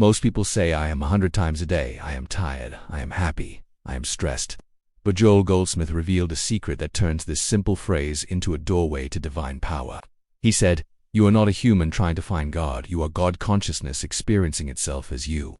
Most people say I am 100 times a day. I am tired. I am happy. I am stressed. But Joel Goldsmith revealed a secret that turns this simple phrase into a doorway to divine power. He said, "You are not a human trying to find God. You are God consciousness experiencing itself as you."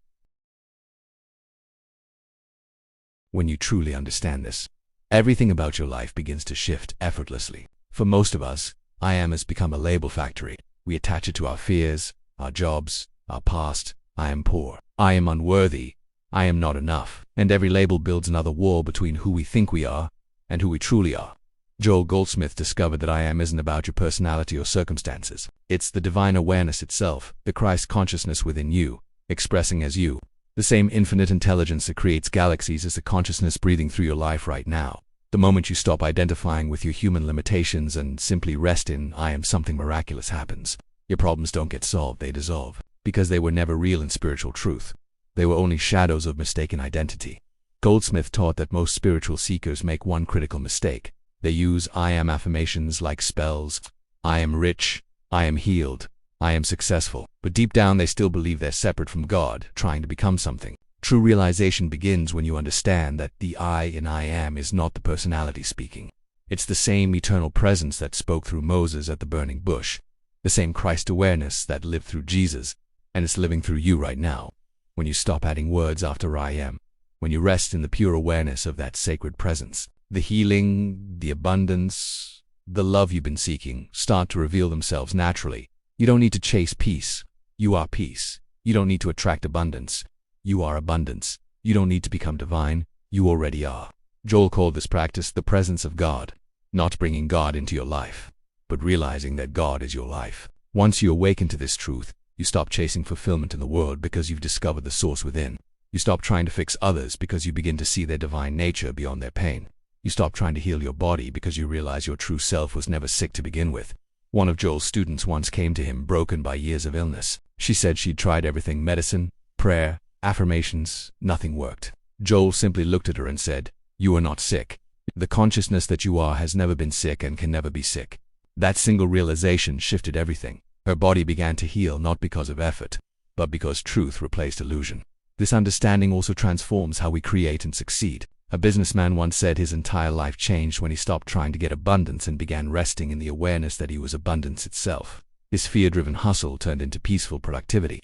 When you truly understand this, everything about your life begins to shift effortlessly. For most of us, I am has become a label factory. We attach it to our fears, our jobs, our past. I am poor. I am unworthy. I am not enough. And every label builds another wall between who we think we are and who we truly are. Joel Goldsmith discovered that I am isn't about your personality or circumstances. It's the divine awareness itself, the Christ consciousness within you, expressing as you. The same infinite intelligence that creates galaxies is the consciousness breathing through your life right now. The moment you stop identifying with your human limitations and simply rest in I am, something miraculous happens. Your problems don't get solved, they dissolve. Because they were never real in spiritual truth. They were only shadows of mistaken identity. Goldsmith taught that most spiritual seekers make one critical mistake. They use I am affirmations like spells. I am rich. I am healed. I am successful. But deep down they still believe they're separate from God, trying to become something. True realization begins when you understand that the I in I am is not the personality speaking. It's the same eternal presence that spoke through Moses at the burning bush. The same Christ awareness that lived through Jesus. And it's living through you right now. When you stop adding words after I am, when you rest in the pure awareness of that sacred presence, the healing, the abundance, the love you've been seeking start to reveal themselves naturally. You don't need to chase peace. You are peace. You don't need to attract abundance. You are abundance. You don't need to become divine. You already are. Joel called this practice the presence of God. Not bringing God into your life, but realizing that God is your life. Once you awaken to this truth, you stop chasing fulfillment in the world because you've discovered the source within. You stop trying to fix others because you begin to see their divine nature beyond their pain. You stop trying to heal your body because you realize your true self was never sick to begin with. One of Joel's students once came to him broken by years of illness. She said she'd tried everything: medicine, prayer, affirmations, nothing worked. Joel simply looked at her and said, "You are not sick. The consciousness that you are has never been sick and can never be sick." That single realization shifted everything. Her body began to heal not because of effort, but because truth replaced illusion. This understanding also transforms how we create and succeed. A businessman once said his entire life changed when he stopped trying to get abundance and began resting in the awareness that he was abundance itself. His fear-driven hustle turned into peaceful productivity.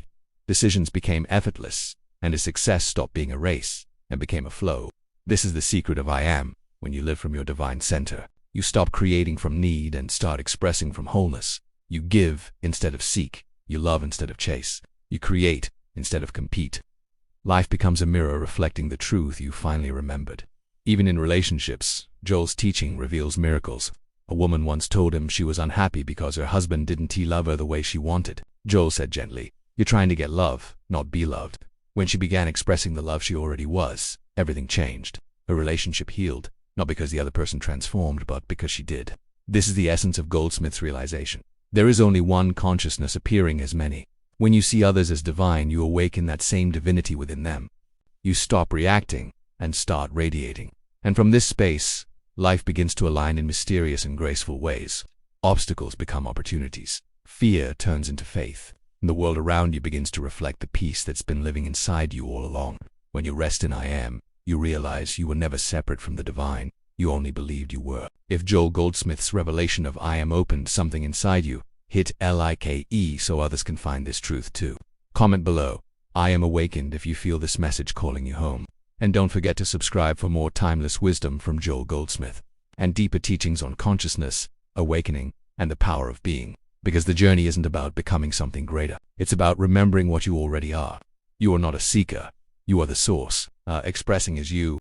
Decisions became effortless, and his success stopped being a race and became a flow. This is the secret of I am. When you live from your divine center, you stop creating from need and start expressing from wholeness. You give instead of seek. You love instead of chase. You create instead of compete. Life becomes a mirror reflecting the truth you finally remembered. Even in relationships, Joel's teaching reveals miracles. A woman once told him she was unhappy because her husband didn't love her the way she wanted. Joel said gently, "You're trying to get love, not be loved." When she began expressing the love she already was, everything changed. Her relationship healed, not because the other person transformed, but because she did. This is the essence of Goldsmith's realization. There is only one consciousness appearing as many. When you see others as divine, you awaken that same divinity within them. You stop reacting and start radiating. And from this space, life begins to align in mysterious and graceful ways. Obstacles become opportunities. Fear turns into faith. And the world around you begins to reflect the peace that's been living inside you all along. When you rest in I am, you realize you were never separate from the divine. You only believed you were. If Joel Goldsmith's revelation of I am opened something inside you, hit like so others can find this truth too. Comment below, "I am awakened," if you feel this message calling you home. And don't forget to subscribe for more timeless wisdom from Joel Goldsmith and deeper teachings on consciousness, awakening, and the power of being. Because the journey isn't about becoming something greater. It's about remembering what you already are. You are not a seeker. You are the source, expressing as you.